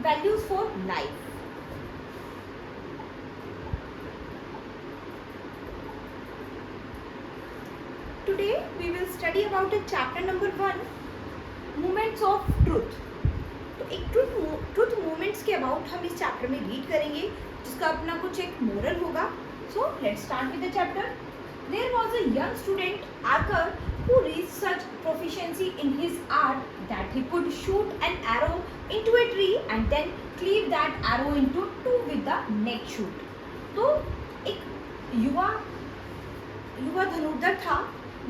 values for life. Today we will study about a chapter number 1, moments of truth. तो एक truth moments के about हम इस chapter में रीड करेंगे, जिसका अपना कुछ एक मोरल होगा. So let's start with the chapter. There was a young student, Arthur, who reached such proficiency in his art that he could shoot an arrow into a tree and then cleave that arrow into two with the neck shoot. तो एक युवा धनुर्धर था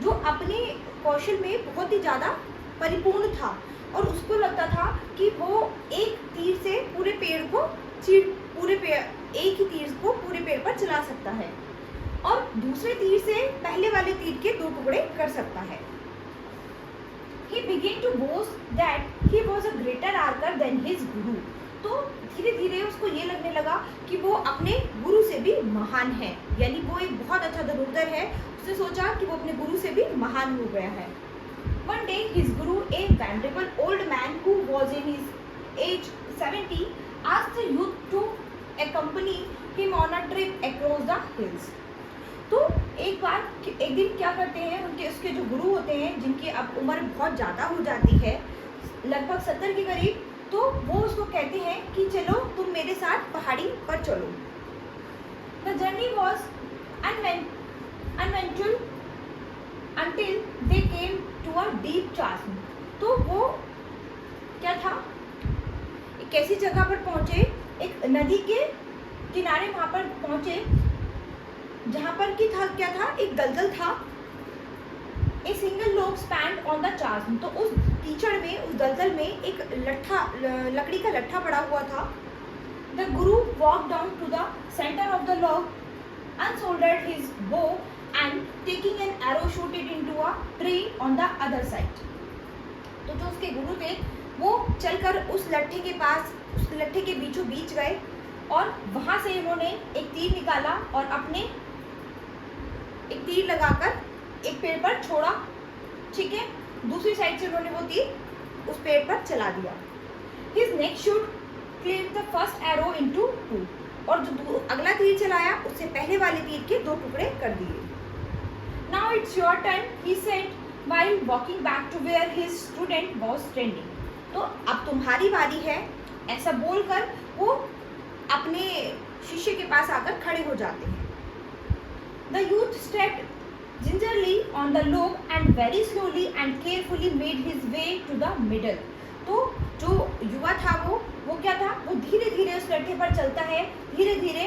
जो अपने कौशल में बहुत ही ज़्यादा परिपूर्ण था और उसको लगता था कि वो एक तीर से पूरे पेड़ को एक ही तीर को पूरे पेड़ पर चला सकता है और दूसरे तीर से पहले वाले तीर के 2 टुकड़े कर सकता है. He began to boast that he was a greater archer than his guru. तो धीरे धीरे उसको ये लगने लगा कि वो अपने गुरु से भी महान है, यानी वो एक बहुत अच्छा धनुर्धर है. उसने सोचा कि वो अपने गुरु से भी महान हो गया है. One day his guru, a venerable old man who was in his age 70, asked the youth to accompany him on a trip across the hills. तो एक दिन क्या करते हैं उसके जो गुरु होते हैं, जिनकी अब उम्र बहुत ज़्यादा हो जाती है, लगभग 70 के करीब, तो वो उसको कहते हैं कि चलो तुम मेरे साथ पहाड़ी पर चलो. The journey was uneventful until they came to a deep chasm. तो वो क्या था, एक ऐसी जगह पर पहुंचे, एक नदी के किनारे वहाँ पर पहुंचे जहाँ पर क्या था, एक दलदल था. A single log spanned on the chasm. तो उस कीचड़ में, उस दलदल में एक लकड़ी का लट्ठा पड़ा हुआ था. The guru walked down to the center of the log, unsoldered his bow and taking an arrow shoot it into a tree on the other side. तो जो उसके गुरु थे वो चलकर उस लट्ठे के पास, उस लट्ठे के बीचों बीच गए और वहाँ से उन्होंने एक तीर निकाला और अपने एक तीर लगाकर एक पेड़ पर छोड़ा. ठीक है, दूसरी साइड से उन्होंने वो तीर उस पेड़ पर चला दिया. His next shoot cleaved the first arrow into two. और जो अगला तीर चलाया उससे पहले वाले तीर के 2 टुकड़े कर दिए. Now it's your turn, he said while walking back to where his student was standing. तो अब तुम्हारी बारी है, ऐसा बोलकर वो अपने शिष्य के पास आकर खड़े हो जाते हैं. The youth stepped gingerly on the log and very slowly and carefully made his way to the middle. तो जो युवा था वो क्या था, वो धीरे धीरे उस लट्ठे पर चलता है, धीरे धीरे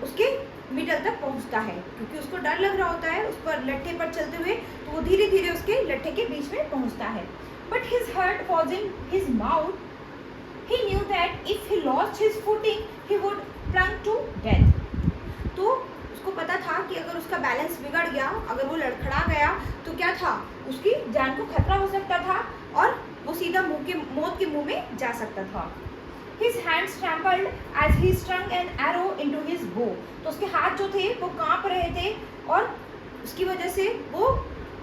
उसके मिडल तक पहुंचता है, क्योंकि उसको डर लग रहा होता है उस पर लट्ठे पर चलते हुए, तो वो धीरे धीरे उसके लट्ठे के बीच में पहुंचता है. But his heart was in his mouth. He knew that if he lost his footing, he would plunge to death. तो उसको पता था कि अगर उसका बैलेंस बिगड़ गया, अगर वो लड़खड़ा गया, तो क्या था, उसकी जान को खतरा हो सकता था और वो सीधा मौत के मुंह में जा सकता था. His hands trembled as he strung an arrow into his bow. तो उसके हाथ जो थे वो कांप रहे थे और उसकी वजह से वो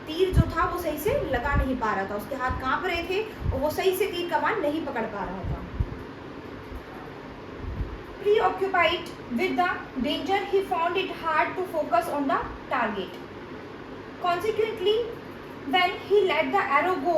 तीर जो था वो सही से लगा नहीं पा रहा था. उसके हाथ कांप रहे थे और वो सही से तीर कमान नहीं पकड़ पा रहा था. Preoccupied with the danger, he found it hard to focus on the target. Consequently, when he let the arrow go,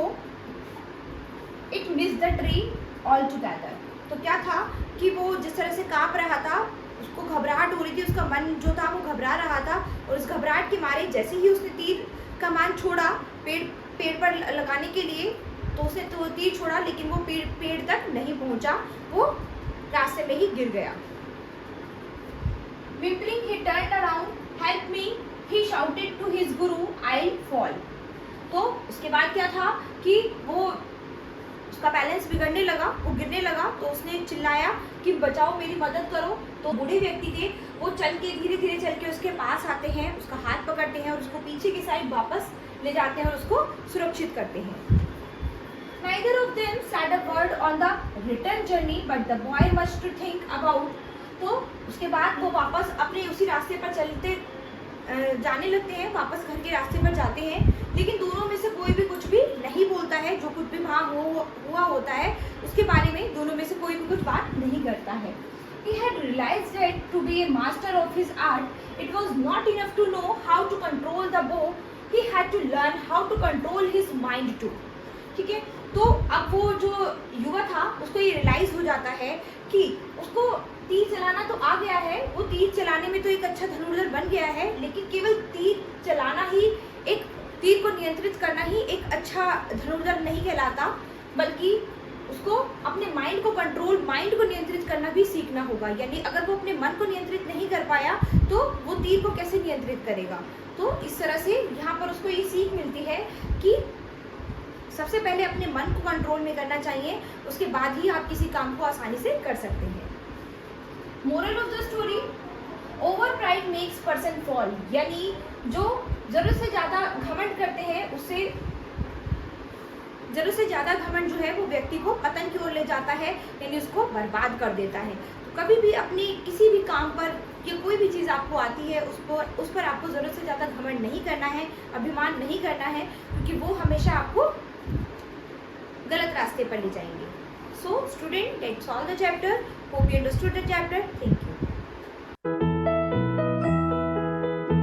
it missed the tree altogether. तो क्या था कि वो जिस तरह से कांप रहा था, उसको घबराहट हो रही थी, उसका मन जो था वो घबरा रहा था और उस घबराहट के मारे जैसे ही उसने तीर कमान छोड़ा पेड़ पर लगाने के लिए, तो उसने तो तीर छोड़ा लेकिन वो पेड़ तक नहीं पहुंचा, वो रास्ते में ही गिर गया. Whimpering, he turned around. Help me, he shouted to his guru. I'll fall. तो उसके बाद क्या था कि वो उसका बैलेंस बिगड़ने लगा, वो गिरने लगा, तो उसने चिल्लाया कि बचाओ, मेरी मदद करो. तो बूढ़े व्यक्ति थे, वो चल के धीरे धीरे चल के उसके पास आते हैं, उसका हाथ पकड़ते हैं और उसको पीछे की साइड वापस ले जाते हैं और उसको सुरक्षित करते हैं. Neither of them said a word on the return journey, but the boy must to think about. तो उसके बाद वो वापस अपने उसी रास्ते पर चलते जाने लगते हैं, वापस घर के रास्ते पर जाते हैं, लेकिन दोनों में से कोई भी कुछ भी नहीं बोलता है. जो कुछ भी वहाँ हुआ होता है उसके बारे में दोनों में से कोई भी कुछ बात नहीं करता है। He had realized that to be a master of his art, it was not enough to know how to control the bow. He had to learn how to control his mind too. ठीक है, तो अब वो जो युवा था उसको ये रियलाइज हो जाता है कि उसको तीर चलाना तो आ गया है, वो तीर चलाने में तो एक अच्छा धनुर्धर बन गया है, लेकिन केवल तीर चलाना ही, एक तीर को नियंत्रित करना ही एक अच्छा धनुर्धर नहीं कहलाता, बल्कि उसको अपने माइंड को नियंत्रित करना भी सीखना होगा। यानी अगर वो अपने मन को नियंत्रित नहीं कर पाया तो वो तीर को कैसे नियंत्रित करेगा। तो इस तरह से यहाँ पर उसको ये सीख मिलती है कि सबसे पहले अपने मन को कंट्रोल में करना चाहिए, उसके बाद ही आप किसी काम को आसानी से कर सकते हैं। Moral of the story, over pride makes person fall. यानी जो जरूरत से ज़्यादा घमंड करते हैं उससे जरूरत से ज़्यादा घमंड जो है वो व्यक्ति को पतन की ओर ले जाता है, यानी उसको बर्बाद कर देता है। तो कभी भी अपनी किसी भी काम पर या कोई भी चीज़ आपको आती है उस पर आपको ज़रूरत से ज़्यादा घमंड नहीं करना है, अभिमान नहीं करना है, क्योंकि वो हमेशा आपको गलत रास्ते पर ले जाएंगे। So student, that's all the chapter. Hope you understood the chapter. Thank you.